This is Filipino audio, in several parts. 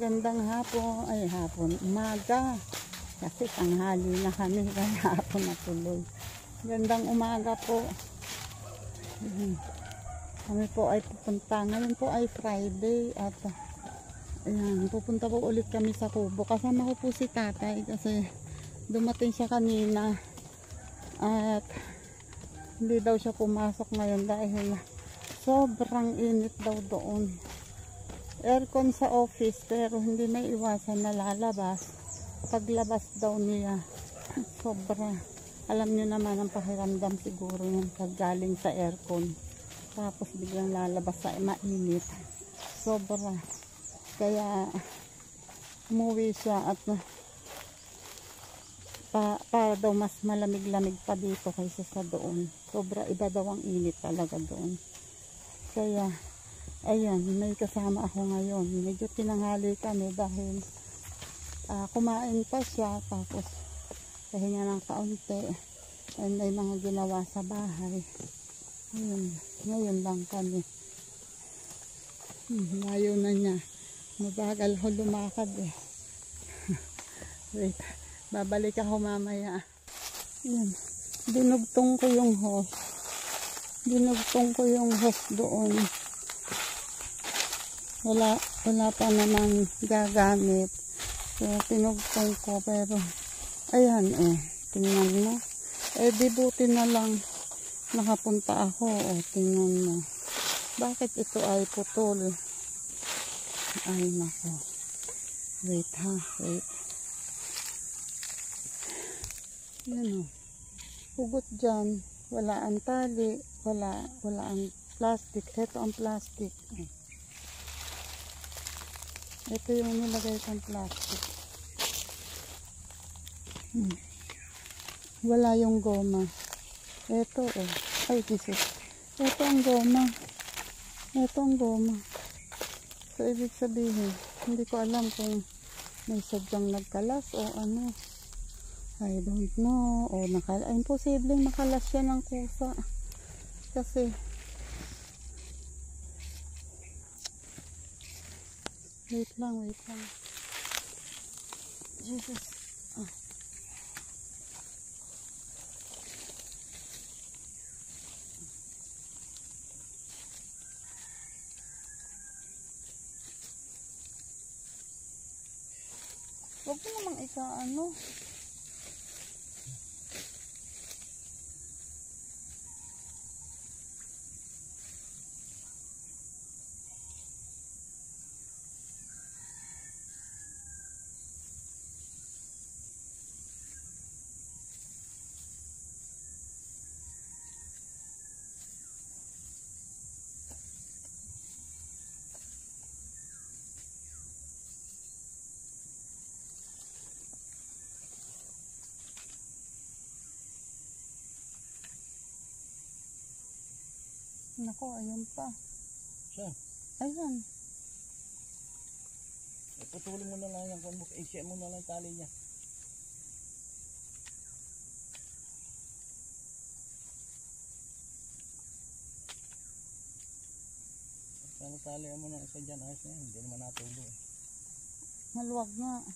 Magandang hapon, ay hapon, umaga. Kasi tanghali na kami, kaya hapon na tuloy. Magandang umaga po. Kami po ay pupunta. Ngayon po ay Friday at ayan, pupunta po ulit kami sa Kubo. Kasama ko po si tatay kasi dumating siya kanina at hindi daw siya pumasok ngayon dahil sobrang init daw doon. Aircon sa office pero hindi may iwasan na lalabas. Paglabas daw niya sobra, alam niyo naman ang pakiramdam siguro yung paggaling sa aircon tapos biglang lalabas sa mainit, sobra. Kaya umuwi siya at para daw mas malamig-lamig pa dito kaysa sa doon. Sobra, iba daw ang init talaga doon. Kaya ayan, may kasama ako ngayon. Medyo tinanghali kami dahil kumain pa siya tapos pahinga ng kaunti and may mga ginawa sa bahay. Ayun, ngayon lang kami. Ayaw na niya. Mabagal ko lumakad eh. Wait, babalik ako mamaya. Ayan, dinugtong ko yung hose. Dinugtong ko yung hose doon. Wala pa naman gagamit. So, tinugtong ko pero ayan tingnan mo. Di buti na lang nakapunta ako. Tingnan mo. Bakit ito ay putol? Ay nako. Wait ha, wait. Yan hugot dyan. Wala ang tali. Wala ang plastic. Ito ang plastic. Ito yung nilagay sa plastic. Wala yung goma. Ito ay Jesus. Ito ang goma. Ito ang goma. So ibig sabihin, hindi ko alam kung may sadyang nagkalas o ano. I don't know. O imposibleng makalas siya ng kusa. Kasi wait lang. Jesus. Huwag mo namang ika-ano. Nako, ayun pa. Saan? Ayan. Putulin mo na lang yan. I-share mo na lang tali niya. Sana tali mo na isa dyan. Ayos na yan. Hindi naman natulo eh. Maluwag nga.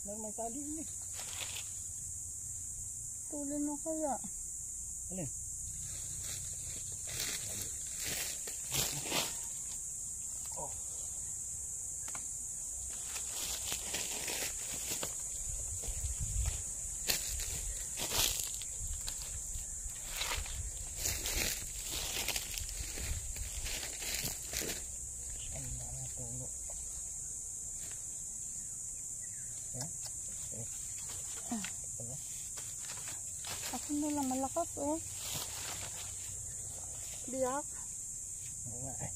May tali yun eh. Tulin mo kaya. Alin? Oh. Saan na natulo? Ako na lang malakas biyak. Oo nga eh.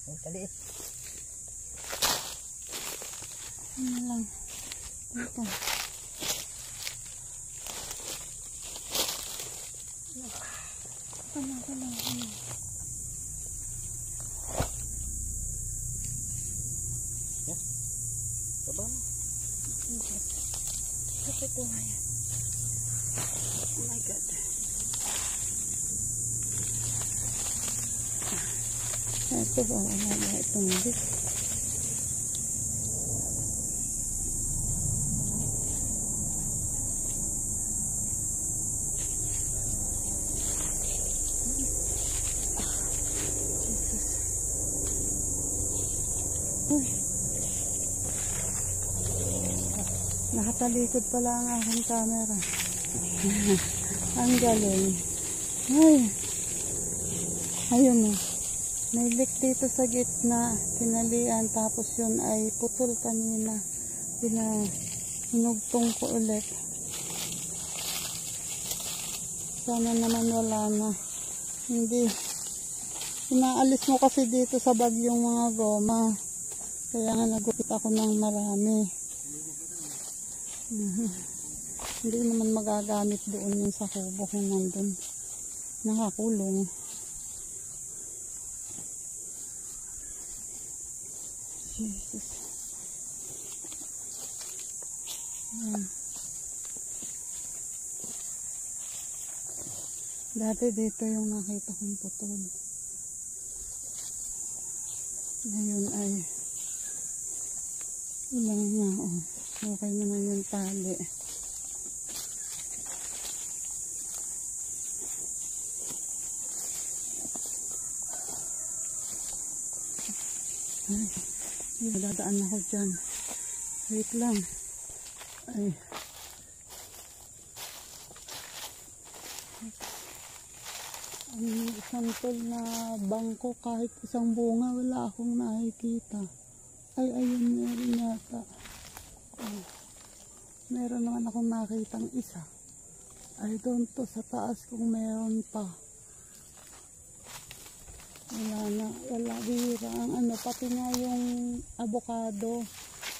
Ang taliit. Ano lang dito. Ito na. Baba mo. Ito yan. Oh my God. Ito ba? Wala na itong dik. Nakatalikod pala ang aking camera. Ang galing. Ay. Ayun o. May leak dito sa gitna. Tinalian. Tapos yun ay putol kanina. Hinugtong ko ulit. Sana naman wala na. Hindi. Inaalis mo kasi dito sa bagyong mga goma. Kaya nga nagupit ako ng marami. Hindi naman magagamit doon yung sa kubo kung nandun nakakulong. Jesus. Ayan. Dati dito yung nakita kong putol. Ngayon ay ilang na oh. Okay naman yung tali. Ay, dadaan ako dyan. Wait lang. Ay. Ang isang tol na bangko kahit isang bunga wala akong nakikita. Ay, ayun meron yata. Meron naman akong nakitang isa. I don't know sa taas kung meron pa. Wala bihira. Ang ano, pati nga yung avocado.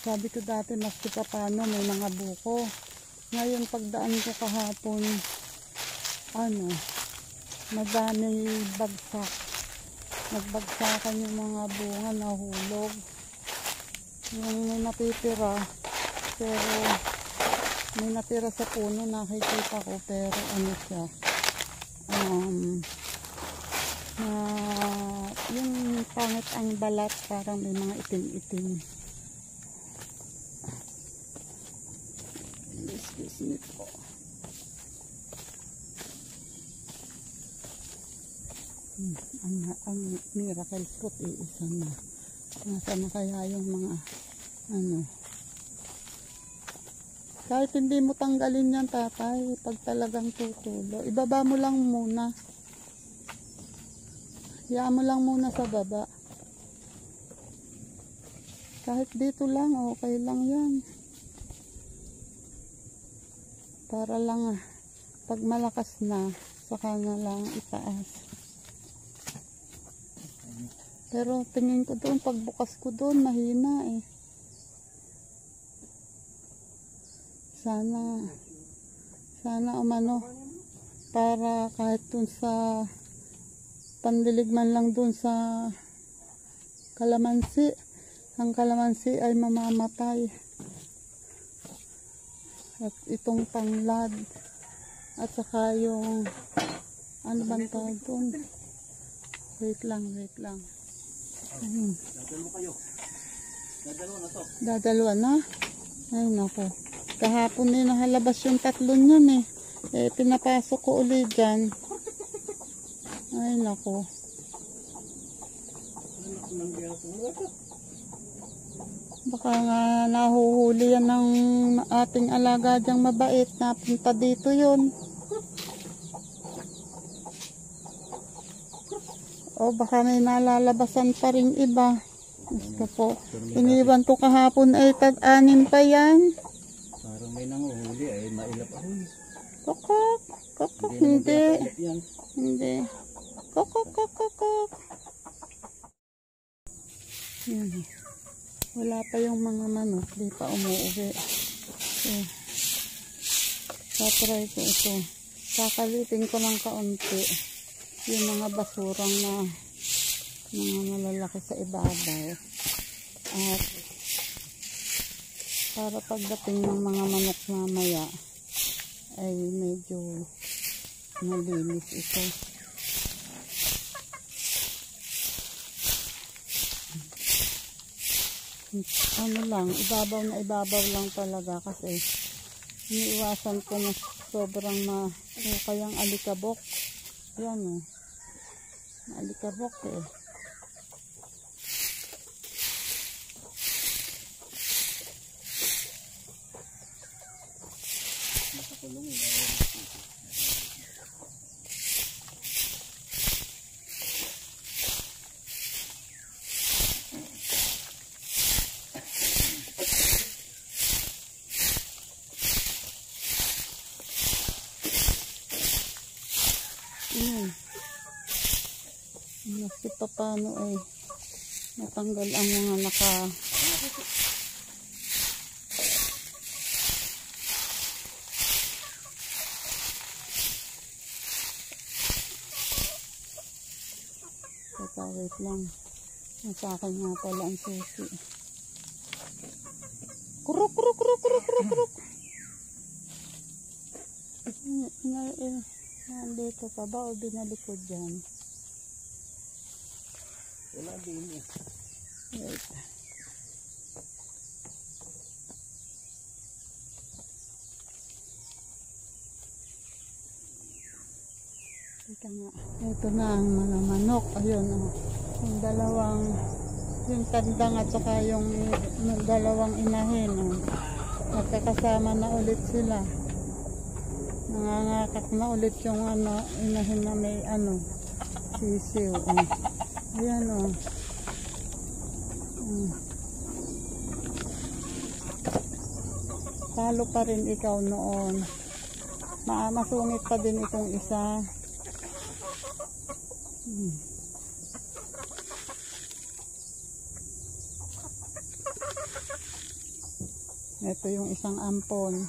Sabi ko dati maski pa paano may mga buko. Ngayon pagdaan ko kahapon, ano, madami bagsak. Nagbagsakan yung mga bunga, nahulog. Yung may natitira. Pero may natira sa puno nakikita ko pero ano siya yung pangit ang balat parang may mga itim-itim. Excuse me po. Ang miracle fruit isa na. Nasaan na kaya yung mga ano. Kahit hindi mo tanggalin yan tatay, pag talagang tutulo, ibaba mo lang muna. Hayaan mo lang muna sa baba. Kahit dito lang, okay lang yan. Para lang pag malakas na, saka na lang itaas. Pero tingin ko doon, pagbukas ko doon, mahina eh. Sana umano para kahit dun sa pandilig man lang dun sa kalamansi, ang kalamansi ay mamamatay at itong tanglad at saka yung ano bang tawag dun, wait lang ayun. Dadalwa na ay nako. Kahapon din nakalabas yung tatlo niyan eh. Pinapasok ko ulit dyan. Ay nako. Baka nga nahuhuli yan ng ating alaga dyang mabait. Napunta dito yun. O baka may nalalabasan pa rin iba. Gusto po. Iniwan ko kahapon ay tag-anin pa yan. Parang may nanguhuli ay mailap ako. Kokok. Hindi. Kokok. Yan. Wala pa yung mga manok. Di pa umuuwi. So, tatry ko ito. Kakalitin ko ng kaunti. Yung mga basurang na mga malalaki sa ibabaw. At para pagdating ng mga manok mamaya ay medyo malinis ito. Ano lang, ibabaw na ibabaw lang talaga kasi iniiwasan ko na sobrang kayang alikabok. Yan o. Alikabok eh. Maski pa paano ay matanggal ang mga wait lang. Nasa akin nga pala ang susi. Kuruk, kuruk, kuruk, kuruk, kuruk, kuruk. Nandito pa ba o binalikod dyan? Wala din eh. Wait. Ito nga. Ito na ang mga manok. Ayun o. Yung dalawang, yung tandang at saka yung dalawang inahin o. Nagkakasama na ulit sila. Nangangakak na ulit yung inahin na may sisiw o. Ayan o. Talo pa rin ikaw noon. Masungit pa din itong isa. Ito yung isang ampon.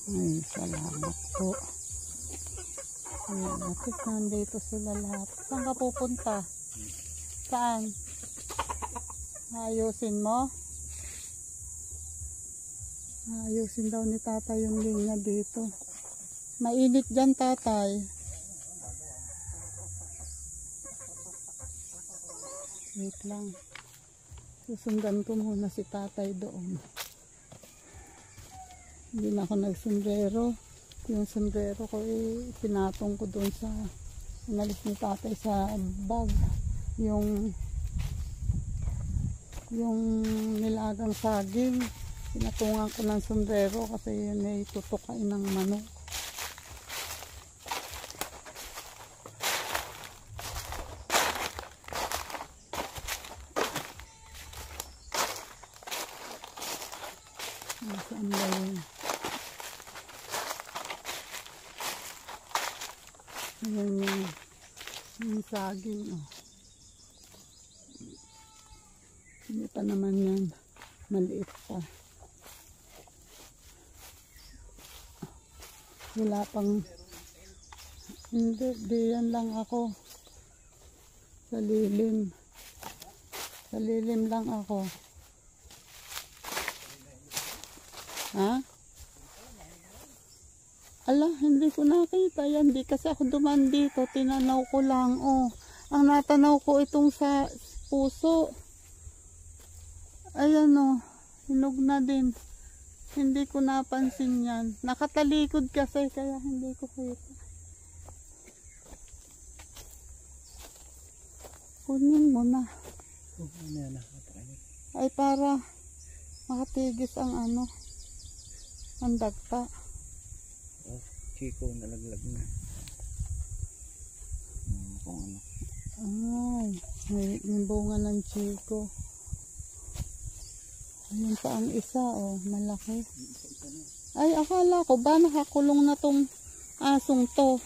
Ay, salamat po. Ayan, at nandito sila lahat. Saan ka pupunta? Saan? Ayusin mo? Ayusin daw ni tatay yung linya dito. Mainit dyan, tatay. Wait lang. Susundan ko muna si tatay doon. Hindi na ako nagsombrero. Yung sombrero ko pinatong ko doon sa inalis ni tatay sa bag. Yung nilagang saging. Pinatungan ko ng sombrero kasi yun ay tutukain ng manok. Saan ba yun? Ayan yung saging. Oh. Hindi pa naman yan. Maliit pa. Wala pang hindi, diyan lang ako sa lilim lang ako. Ha? Ala, hindi ko nakita yan, di kasi ako duman dito, tinanaw ko lang. Oh, ang natanaw ko itong sa puso, ayan oh, hinog na din. Hindi ko napansin yan. Nakatalikod kasi kaya hindi ko kita. Kunin mo na. Ay para makatigis ang ang dagta. Oh, Chico nalaglag na. Kung ano. Ay, may bunga ng Chico. Ayun pa ang isa, oh, malaki. Ay, akala ko ba nakakulong na tong asong to?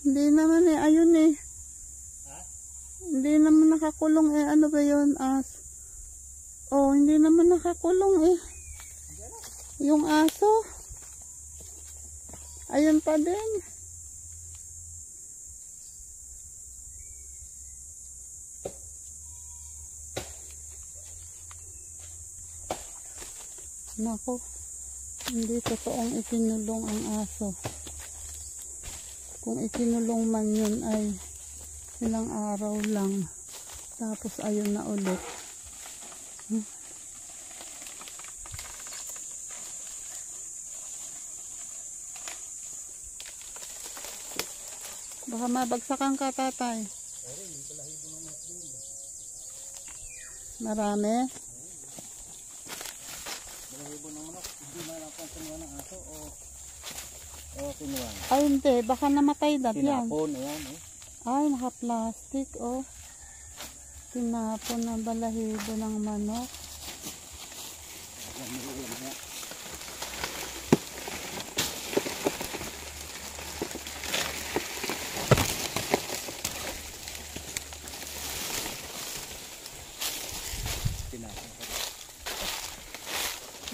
Hindi naman ayun Hindi naman nakakulong ano ba yun, as? Oh, hindi naman nakakulong Yung aso. Ayun pa din. Nako, hindi totoong ikinulong ang aso. Kung ikinulong man yun ay ilang araw lang. Tapos ayun na ulit. Baka mabagsakan ka, tatay. Marami? Balahibo ng manok. Hindi na lang kung kinuha ng aso o kinuha. Ay hindi, baka namatay na yan. Tinapon, ayan eh. Ay, naka-plastic, oh. Tinapon na balahibo ng manok.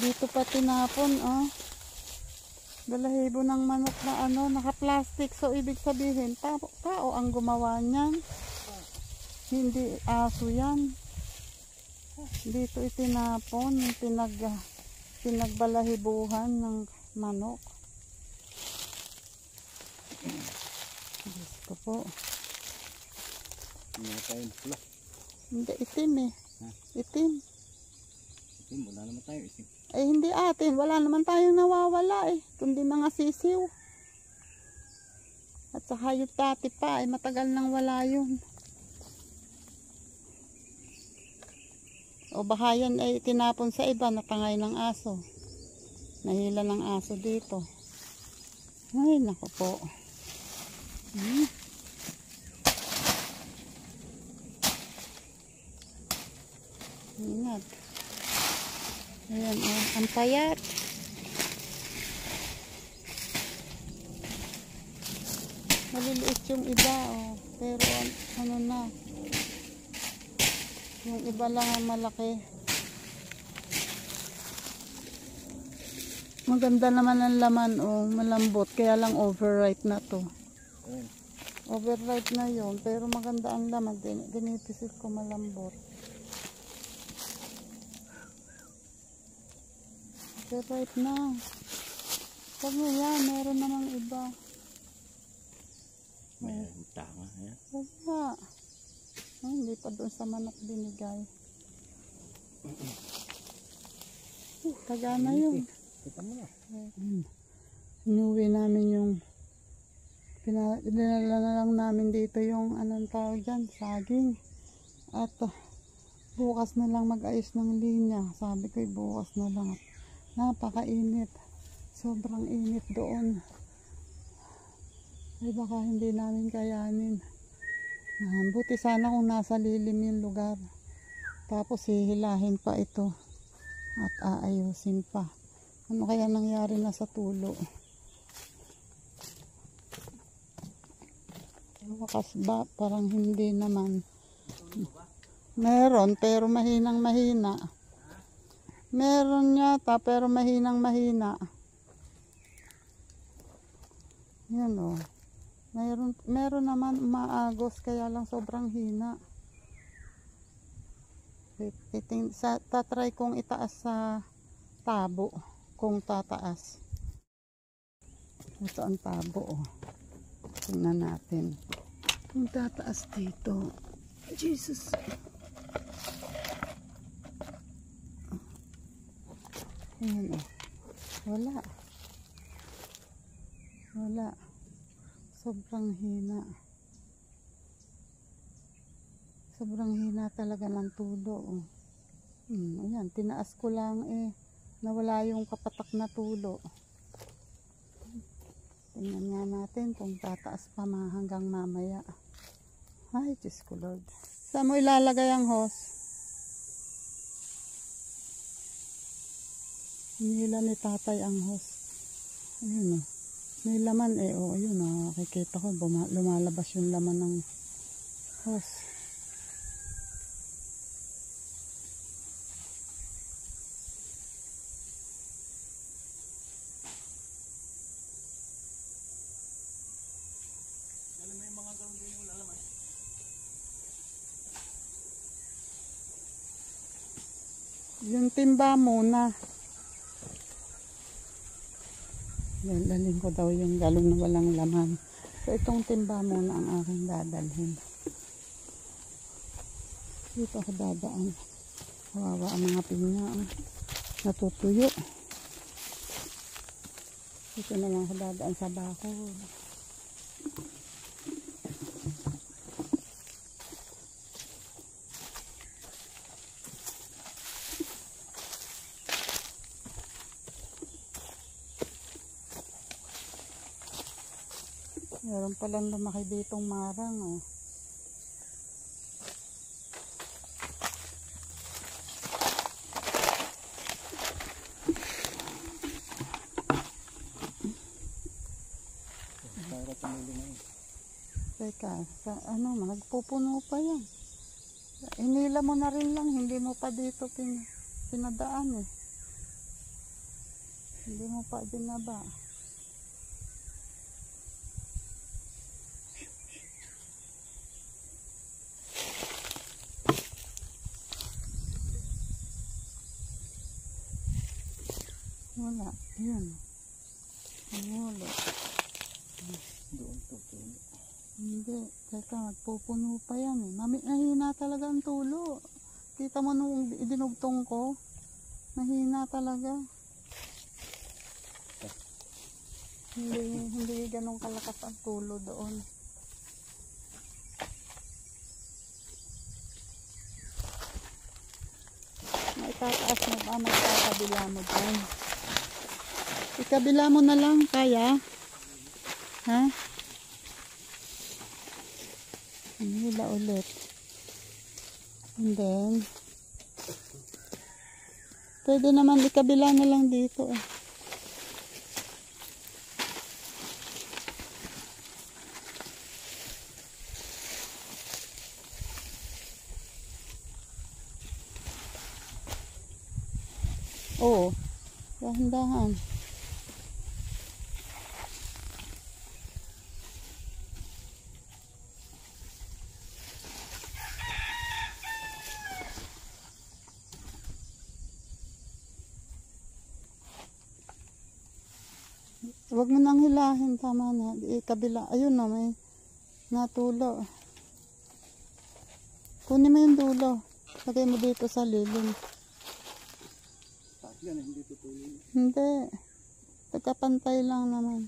Dito pa tinapon, oh. Balahibo ng manok na ano, naka-plastic. So, ibig sabihin, tao ang gumawa niyan. Hindi aso yan. Dito itinapon, pinagbalahibuhan ng manok. Diyos ko po. Hindi, itim eh. Itim. Itim, wala naman tayo itim. Eh hindi atin, wala naman tayong nawawala eh. Kundi mga sisiw. At saka yung tati pa, ay matagal nang wala yun. O baka yan ay tinapon sa iba, natangay ng aso. Nahila ng aso dito. Ay, naku po. Ingat. Ayan, oh, ang payat. Maliliit yung iba, oh. Pero ano na. Yung iba lang ang malaki. Maganda naman ang laman, oh. Malambot. Kaya lang overripe na to. Overripe na yun. Pero maganda ang laman. Dinipisit ko malambot. Overripe na. Sabi mo yan, meron namang iba. May tanga. Wala. Ay, hindi pa doon sa manok binigay. Kagana yun. Kita mo na. Inuwi namin yung dinala na lang namin dito yung anong tawag dyan, saging. At bukas na lang mag-ayos ng linya. Sabi ko bukas na lang. Napakainit. Sobrang init doon. Ay baka hindi namin kayanin. Buti sana kung nasa lilim yung lugar. Tapos hihilahin pa ito. At aayusin pa. Ano kaya nangyari na sa tulo? Wakas ba? Parang hindi naman. Meron pero mahinang mahina. Meron yata pero mahinang mahina. Yan o. Meron naman maagos kaya lang sobrang hina. Tatry kong itaas sa tabo kung tataas. Ito ang tabo o. Tingnan natin. Kung tataas dito. Jesus. Ayan o. Wala. Wala. Sobrang hina. Sobrang hina talaga ng tulo. Oh. Ayan, tinaas ko lang nawala yung kapatak na tulo. Tingnan nga natin kung tataas pa hanggang mamaya. Ay, Diyos ko Lord. Saan mo ilalagay ang hose? Hinila ni tatay ang hose. Ayun o. May laman ayun o. Nakikita ko lumalabas yung laman ng hose. Yung timba muna. Dalhin ko daw yung galon na walang laman. So itong timba muna ang aking dadalhin. Dito ako dadaan. Kawawa ang mga pinya. Natutuyo. Dito na lang ako dadaan sa bakod. Meron palang lumaki ditong marang, oh. Teka, sa ano, magpupuno pa yan. Inila mo na rin lang, hindi mo pa dito pinadaan eh. Hindi mo pa binaba. Wala, yun. Wala. Doon tutulo. Hindi, teka, magpupuno pa yan eh. Mahina talaga ang tulo. Kita mo nung idinugtong ko, mahina talaga. Hindi ganun kalakas ang tulo doon. Maitataas mo ba? Magkakabila mo dyan. Ikabila mo na lang, kaya? Ha? Hila ulit. And then, pwede naman ikabila na lang dito eh. Oo. Dahan-dahan. Huwag mo nang hilahin, tama na. Kabila, ayun na, may natulo. Kunin mo yung dulo. Lagay mo dito sa lilim. Yan, hindi tutulo. Hindi. Pagkapantay lang naman.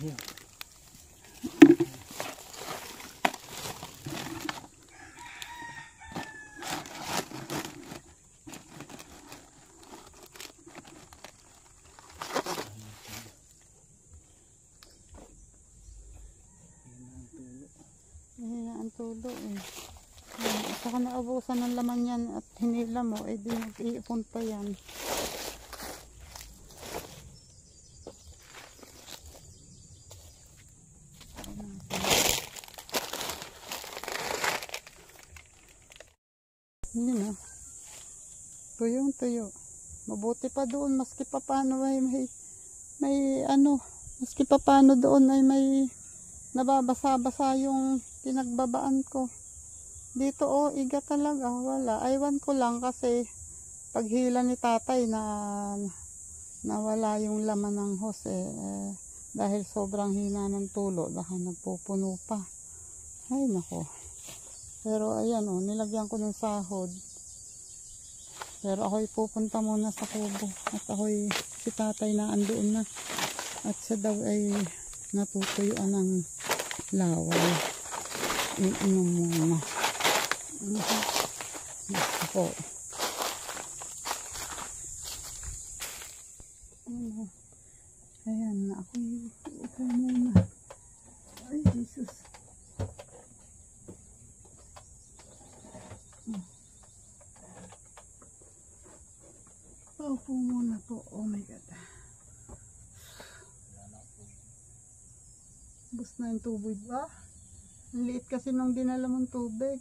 Yeah. Ang tulo eh. Saka naubusan ng laman yan at hinila mo, eh di mag-iipon pa yan. Hindi na. Tuyong tuyo. Mabuti pa doon, maski pa paano ay may ano, maski pa paano doon ay may nababasa-basa yung pinagbabaan ko. Dito oh, iga talaga, wala. Aywan ko lang kasi paghila ni tatay na nawala yung laman ng hose dahil sobrang hina ng tulo, baka nagpupuno pa. Ay nako. Pero ayan oh, nilagyan ko ng sahod. Pero ako'y pupunta muna sa kubo at ako'y si tatay na andoon na at siya daw ay natutuyuan ng laway. Iinom muna. Ako. Ayan na ako. Okay muna. Ay, Jesus. Paupo muna po. Oh my God. Bus na yung tubig ba? Ang liit kasi nung dinala mong tubig.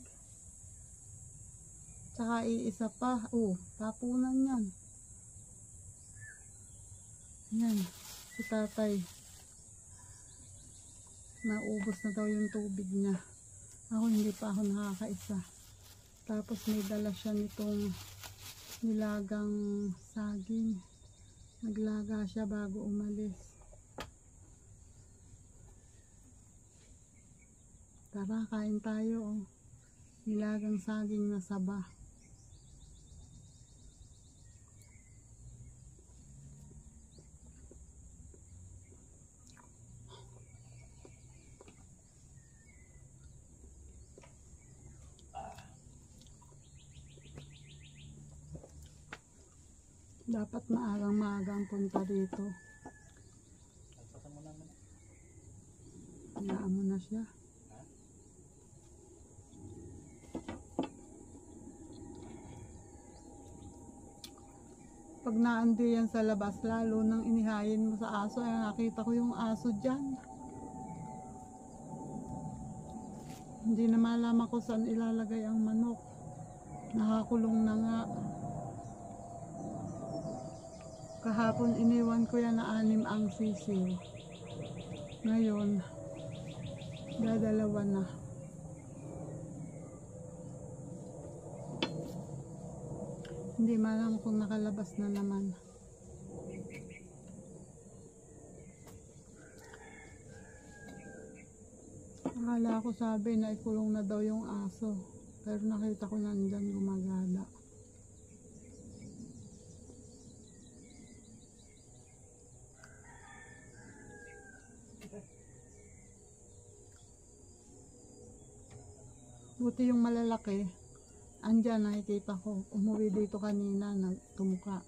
Tsaka iisa pa. Oh, tapunan yan. Yan, si tatay. Naubos na daw yung tubig niya. Ako hindi pa ako nakakaisa. Tapos may dala siya nitong nilagang saging. Naglaga siya bago umalis. Tara, kain tayo. Oh. Nilagang saging na saba. Dapat maagang-maagang punta dito. Hayaan mo na siya. Pag naandi yan sa labas, lalo nang inihayin mo sa aso, ay nakita ko yung aso dyan. Hindi na malaman ko saan ilalagay ang manok. Nakakulong na nga. Kahapon iniwan ko yan na 6 ang sisiw. Ngayon, dadalawa na. Hindi malam kung nakalabas na naman. Akala ko sabi na ikulong na daw yung aso. Pero nakita ko nandyan gumagala. Buti yung malalaki, andyan nakikita ko. Umuwi dito kanina, tumuka.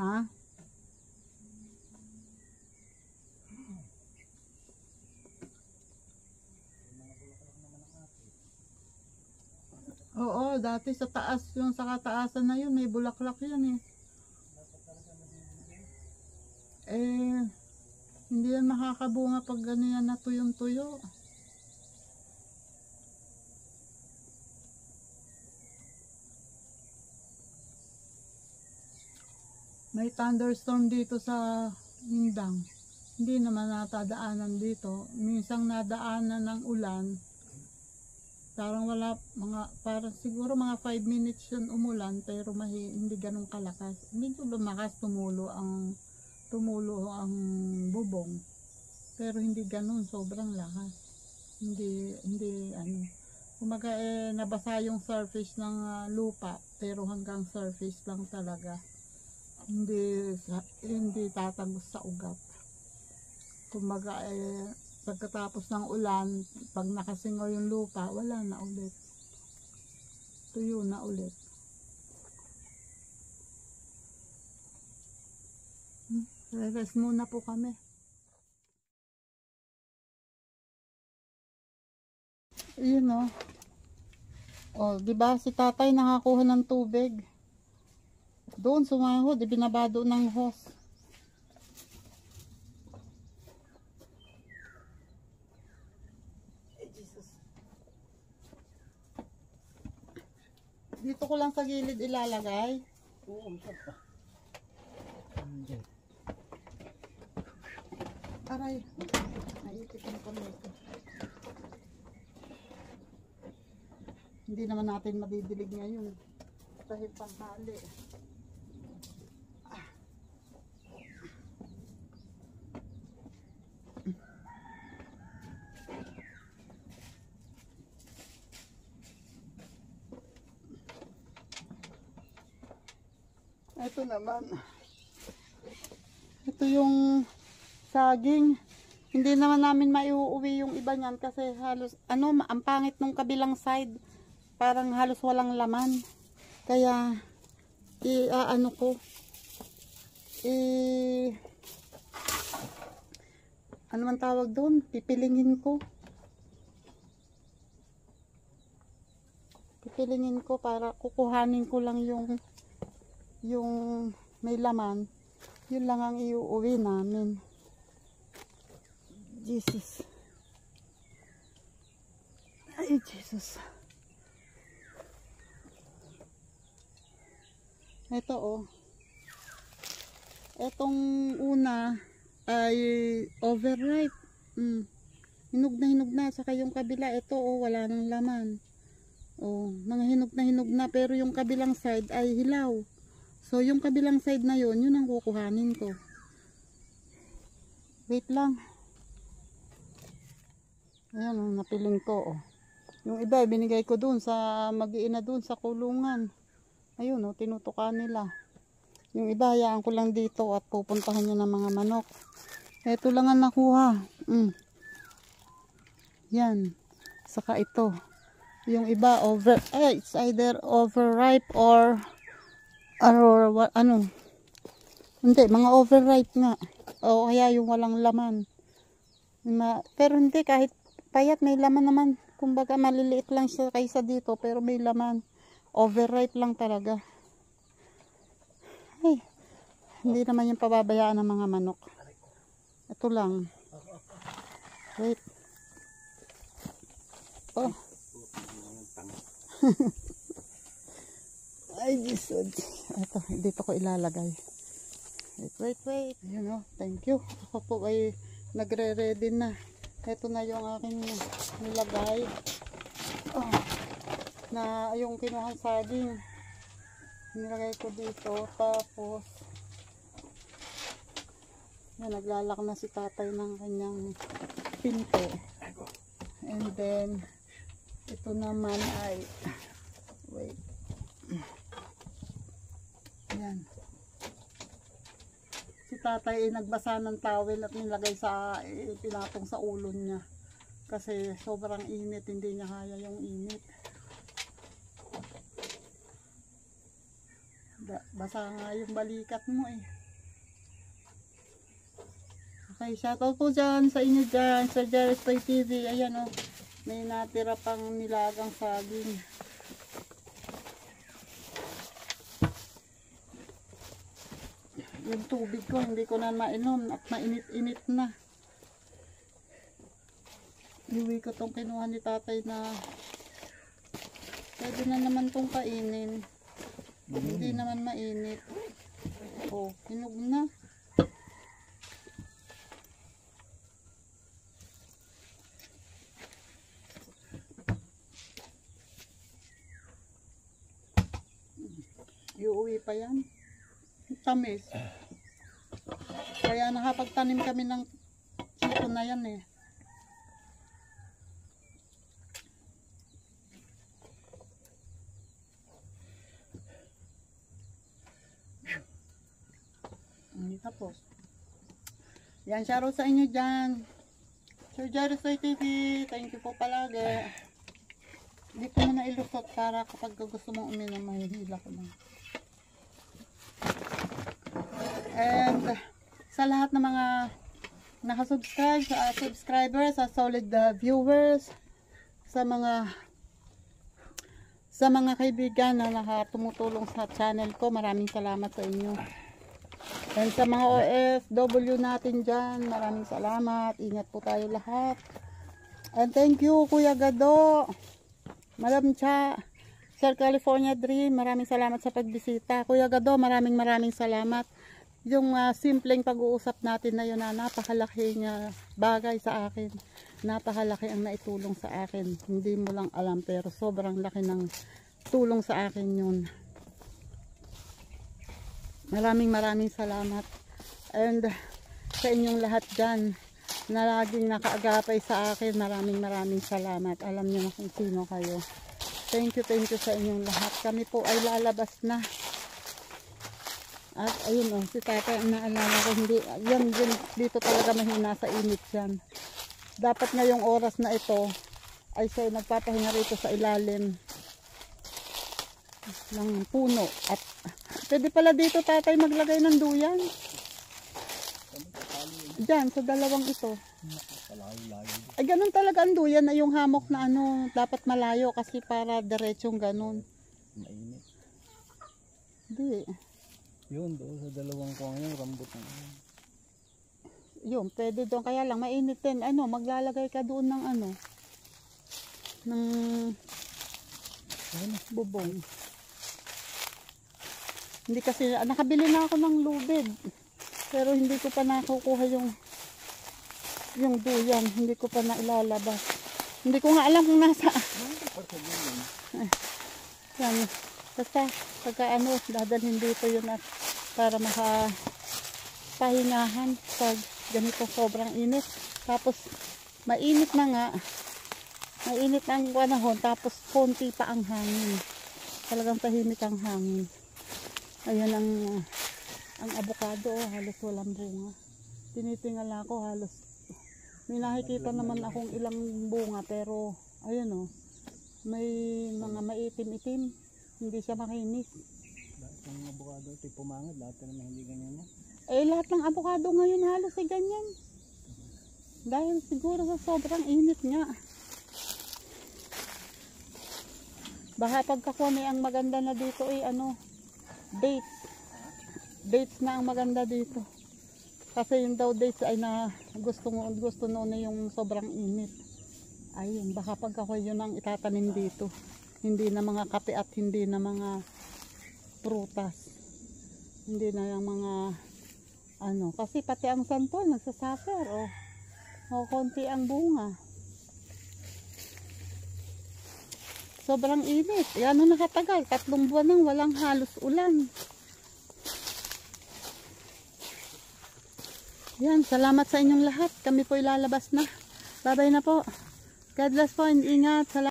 Ha? Oo, dati sa taas, yung sa kataasan na yun, may bulaklak yun eh. Hindi yan makakabunga pag ganyan na tuyong-tuyo. May thunderstorm dito sa Indang. Hindi naman natadaanan dito. Minsang nadaanan ng ulan. Parang parang siguro mga 5 minutes yun umulan, pero hindi ganun kalakas. Medyo lumakas, tumulo ang bubong. Pero hindi ganun, sobrang lakas. Hindi kumaga nabasa yung surface ng lupa, pero hanggang surface lang talaga. Hindi tatagos sa ugat. Kumaga pagkatapos ng ulan, pag nakasingaw yung lupa, wala na ulit. Tuyo na ulit. Rest muna po kami. Yun o. O, diba si tatay nakakuha ng tubig. Doon sumahod, ibinabado ng hose. Dito ko lang sa gilid ilalagay. Oo, masarap pa. Aray, naipit na kami ito. Hindi naman natin madidilig ngayon. Dahil panghali. Ito naman. Ito yung saging. Hindi naman namin maiuwi yung iba niyan kasi halos ang pangit nung kabilang side. Parang halos walang laman. Kaya ano man tawag doon? Pipilingin ko. Pipilingin ko para kukuhanin ko lang yung may laman. Yun lang ang iuuwi namin. Jesus. Ay, Jesus. Ito oh. Etong una ay overripe. Hinog na. Saka yung kabila, ito oh, wala nang laman. Oh, mga hinog na pero yung kabilang side ay hilaw. So yung kabilang side na yun ang kukuhanin ko. Wait lang. Ayan oh, napiling ko oh. Yung iba binigay ko dun sa mag-iina dun sa kulungan. Ayun oh, tinutukan nila. Yung iba hayaan ko lang dito at pupuntahan niya ng mga manok. Ito lang ang nakuha. Yan. Saka ito. Yung iba it's either overripe or ano. Hindi, mga overripe nga. O kaya yung walang laman. Pero hindi, kahit payat may laman naman. Kumbaga maliliit lang siya kaysa dito pero may laman. Overripe lang talaga. Ay, hindi naman yung pababayaan ng mga manok. Ito lang. Wait. Oh. Ay, Jesus. Ito, dito ko ilalagay. Wait. Ayun o, thank you. Ako po ay nagre-ready na. Ito na yung aking nilagay. Oh, na yung kinuhang saging. Nilagay ko dito. Tapos, yan, naglalak na si tatay ng kanyang pinto. And then, ito naman ay, wait. Yan. Si tatay ay nagbasa ng towel at nilagay sa, pinatong sa ulo niya. Kasi sobrang init, hindi niya kaya yung init. Basa nga yung balikat mo eh. Okay, shoutout po dyan sa inyo dyan, sa Jerry's Toy TV. Ayan o, may natira pang nilagang saging. Yung tubig ko, hindi ko na mainom at mainit-init na. Iwi ko tong kinuha ni tatay na pwede na naman tong kainin. Hindi naman mainit. Oh, hinog na. Iuwi pa yan. Tamis. Kaya nakapagtanim kami ng sito na yan eh. Tapos. Yan, shoutout sa inyo dyan. Sir Jerry's Toy TV, thank you po palagi. Hindi ko na ilusot para kapag gusto mong uminom, mahihila ko lang. And sa lahat ng mga nakasubscribe, sa subscribers, sa solid viewers, sa mga kaibigan na nakatumutulong sa channel ko, maraming salamat sa inyo. And sa mga OFW natin dyan, maraming salamat. Ingat po tayo lahat. And thank you Kuya Gado, Madam Cha, Sir California Dream, maraming salamat sa pagbisita. Kuya Gado, maraming salamat. Yung simpleng pag-uusap natin na yun na napakalaki niya bagay sa akin. Napakalaki ang naitulong sa akin. Hindi mo lang alam pero sobrang laki ng tulong sa akin yun. Maraming salamat. And sa inyong lahat dyan na laging nakaagapay sa akin, maraming salamat. Alam niyo na kung sino kayo. Thank you sa inyong lahat. Kami po ay lalabas na. At ayun oh, si tatay ang naalala ko, hindi, yan dito talaga mahina sa init yan. Dapat ngayong oras na ito ay siya nagpapahinga rito sa ilalim ng puno. At pwede pala dito tatay maglagay ng duyan. Diyan, sa dalawang ito. Ay ganun talaga ang duyan na yung hamok na ano, dapat malayo kasi para diretsong ganun. Mainit. Hindi. Yun, doon sa dalawang kuwang yung rambutan. Yun, pwede doon. Kaya lang, mainit din. Ano, maglalagay ka doon ng ano, ng bubong. Hindi kasi, nakabili na ako ng lubid. Pero hindi ko pa nakukuha yung duyan. Hindi ko pa nailalabas. Hindi ko nga alam kung nasa. Yan. Basta, pagka ano, dadalhin dito yun at para makapahingahan pag ganito sobrang init. Tapos, mainit na nga. Mainit na ang panahon. Tapos, konti pa ang hangin. Talagang tahimik ang hangin. Ayan ang avocado, halos walang bunga. Tinitingala ko, halos may nakikita naman akong ilang bunga, pero ayun o, may mga maitim-itim, hindi siya makinis. Lahat ng avocado ito pumangad, lahat naman hindi ganyan yan. Lahat ng avocado ngayon halos ay ganyan. Dahil siguro sa sobrang init nga. Baka pagkakuha may ang maganda na dito ay dates na ang maganda dito. Kasi yung daw dates ay na gusto noon na yung sobrang init. Ayun, baka pagkakoy yun ang itatanim dito. Hindi na mga kape at hindi na mga prutas. Hindi na yung mga ano. Kasi pati ang santol nagsasuffer. O konti ang bunga. Sobrang init. Yan ang nakatagal. 3 buwan nang walang halos ulan. Yan, salamat sa inyong lahat. Kami po ilalabas na. Bye-bye na po. God bless po and ingat. Salamat.